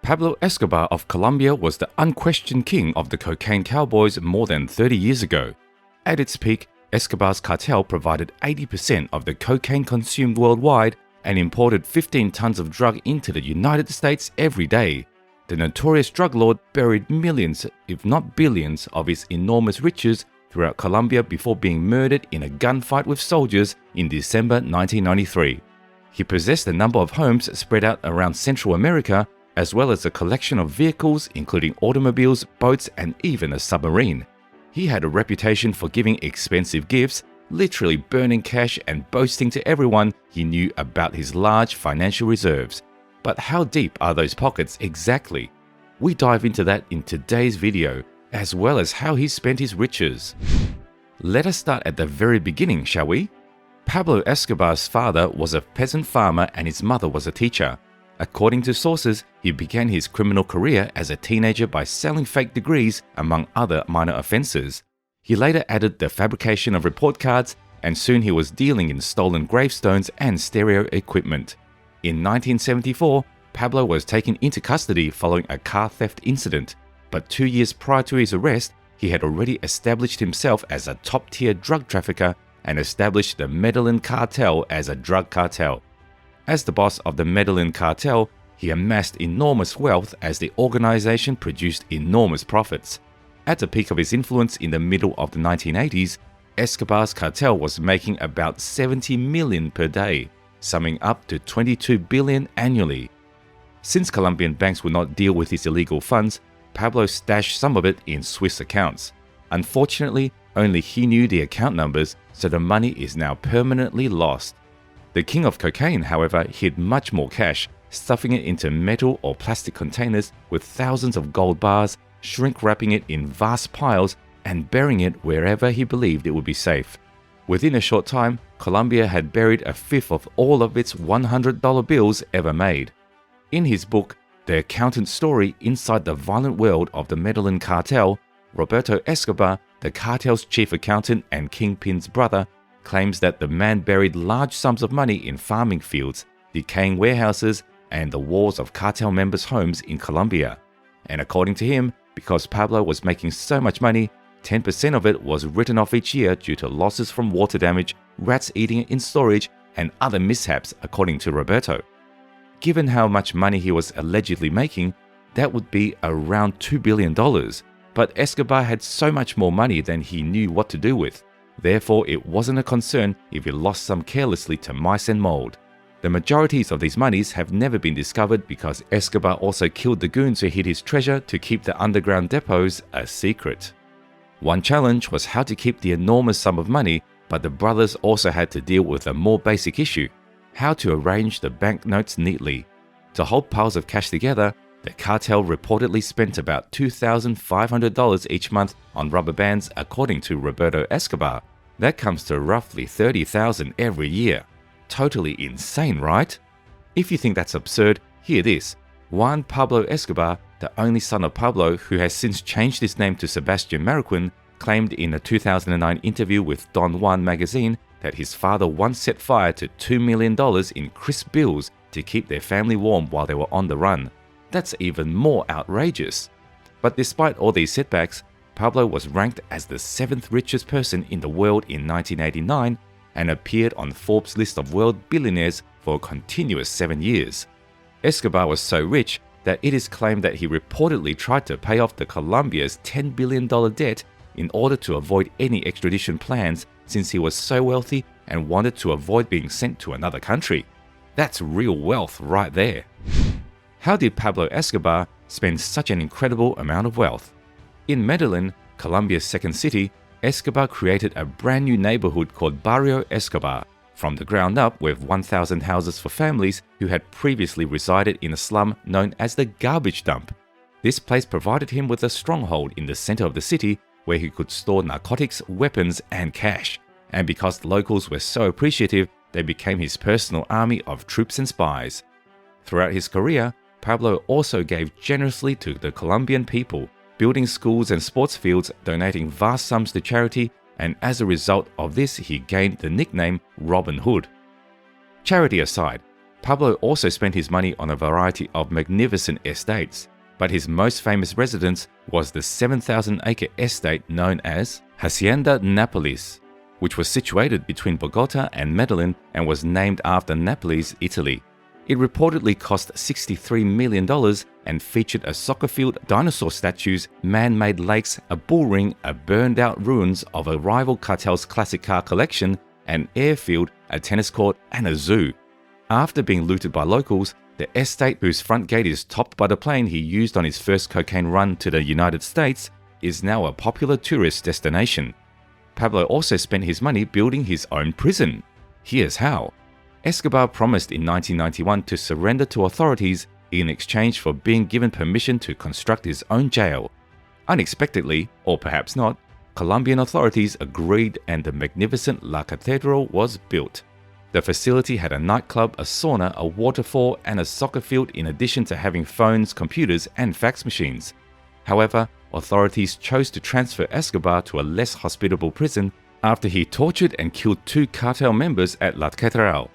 Pablo Escobar of Colombia was the unquestioned king of the cocaine cowboys more than 30 years ago. At its peak, Escobar's cartel provided 80% of the cocaine consumed worldwide and imported 15 tons of drug into the United States every day. The notorious drug lord buried millions, if not billions, of his enormous riches throughout Colombia before being murdered in a gunfight with soldiers in December 1993. He possessed a number of homes spread out around Central America, as well as a collection of vehicles including automobiles, boats, and even a submarine. He had a reputation for giving expensive gifts, literally burning cash and boasting to everyone he knew about his large financial reserves. But how deep are those pockets exactly? We dive into that in today's video, as well as how he spent his riches. Let us start at the very beginning, shall we? Pablo Escobar's father was a peasant farmer and his mother was a teacher. According to sources, he began his criminal career as a teenager by selling fake degrees, among other minor offenses. He later added the fabrication of report cards, and soon he was dealing in stolen gravestones and stereo equipment. In 1974, Pablo was taken into custody following a car theft incident, but 2 years prior to his arrest, he had already established himself as a top-tier drug trafficker and established the Medellin cartel as a drug cartel. As the boss of the Medellin cartel, he amassed enormous wealth as the organization produced enormous profits. At the peak of his influence in the middle of the 1980s, Escobar's cartel was making about 70 million per day, summing up to 22 billion annually. Since Colombian banks would not deal with his illegal funds, Pablo stashed some of it in Swiss accounts. Unfortunately, only he knew the account numbers, so the money is now permanently lost. The king of cocaine, however, hid much more cash, stuffing it into metal or plastic containers with thousands of gold bars, shrink-wrapping it in vast piles, and burying it wherever he believed it would be safe. Within a short time, Colombia had buried a fifth of all of its $100 bills ever made. In his book, The Accountant's Story Inside the Violent World of the Medellin Cartel, Roberto Escobar, the cartel's chief accountant and kingpin's brother, claims that the man buried large sums of money in farming fields, decaying warehouses, and the walls of cartel members' homes in Colombia. And according to him, because Pablo was making so much money, 10% of it was written off each year due to losses from water damage, rats eating it in storage, and other mishaps, according to Roberto. Given how much money he was allegedly making, that would be around $2 billion. But Escobar had so much more money than he knew what to do with. Therefore, it wasn't a concern if he lost some carelessly to mice and mold. The majorities of these monies have never been discovered because Escobar also killed the goons who hid his treasure to keep the underground depots a secret. One challenge was how to keep the enormous sum of money, but the brothers also had to deal with a more basic issue: how to arrange the banknotes neatly. To hold piles of cash together, the cartel reportedly spent about $2,500 each month on rubber bands, according to Roberto Escobar. That comes to roughly $30,000 every year. Totally insane, right? If you think that's absurd, hear this. Juan Pablo Escobar, the only son of Pablo, who has since changed his name to Sebastian Marroquin, claimed in a 2009 interview with Don Juan magazine that his father once set fire to $2 million in crisp bills to keep their family warm while they were on the run. That's even more outrageous. But despite all these setbacks, Pablo was ranked as the 7th richest person in the world in 1989 and appeared on Forbes' list of world billionaires for a continuous 7 years. Escobar was so rich that it is claimed that he reportedly tried to pay off the Colombia's $10 billion debt in order to avoid any extradition plans, since he was so wealthy and wanted to avoid being sent to another country. That's real wealth right there. How did Pablo Escobar spend such an incredible amount of wealth? In Medellin, Colombia's second city, Escobar created a brand new neighborhood called Barrio Escobar, from the ground up, with 1,000 houses for families who had previously resided in a slum known as the garbage dump. This place provided him with a stronghold in the center of the city where he could store narcotics, weapons, and cash. And because locals were so appreciative, they became his personal army of troops and spies. Throughout his career, Pablo also gave generously to the Colombian people, building schools and sports fields, donating vast sums to charity, and as a result of this, he gained the nickname Robin Hood. Charity aside, Pablo also spent his money on a variety of magnificent estates, but his most famous residence was the 7,000-acre estate known as Hacienda Nápoles, which was situated between Bogota and Medellin and was named after Naples, Italy. It reportedly cost $63 million and featured a soccer field, dinosaur statues, man-made lakes, a bull ring, a burned-out ruins of a rival cartel's classic car collection, an airfield, a tennis court, and a zoo. After being looted by locals, the estate, whose front gate is topped by the plane he used on his first cocaine run to the United States, is now a popular tourist destination. Pablo also spent his money building his own prison. Here's how. Escobar promised in 1991 to surrender to authorities in exchange for being given permission to construct his own jail. Unexpectedly, or perhaps not, Colombian authorities agreed and the magnificent La Cathedral was built. The facility had a nightclub, a sauna, a waterfall, and a soccer field in addition to having phones, computers, and fax machines. However, authorities chose to transfer Escobar to a less hospitable prison after he tortured and killed 2 cartel members at La Catedral.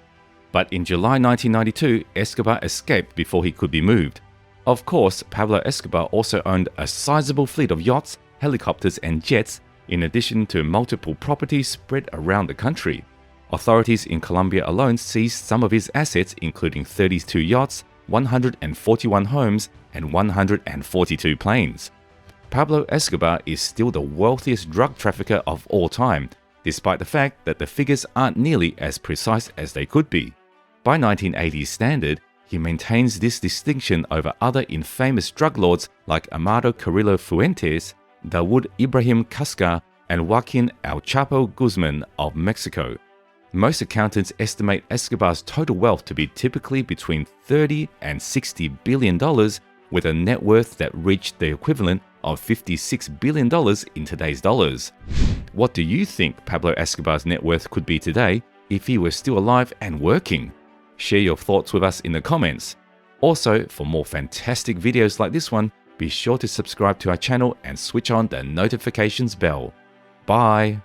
But in July 1992, Escobar escaped before he could be moved. Of course, Pablo Escobar also owned a sizable fleet of yachts, helicopters, and jets, in addition to multiple properties spread around the country. Authorities in Colombia alone seized some of his assets, including 32 yachts, 141 homes, and 142 planes. Pablo Escobar is still the wealthiest drug trafficker of all time, despite the fact that the figures aren't nearly as precise as they could be. By 1980s standard, he maintains this distinction over other infamous drug lords like Amado Carrillo Fuentes, Dawood Ibrahim Cascar, and Joaquin El Chapo Guzman of Mexico. Most accountants estimate Escobar's total wealth to be typically between $30 and $60 billion, with a net worth that reached the equivalent of $56 billion in today's dollars. What do you think Pablo Escobar's net worth could be today if he were still alive and working? Share your thoughts with us in the comments. Also, for more fantastic videos like this one, be sure to subscribe to our channel and switch on the notifications bell. Bye!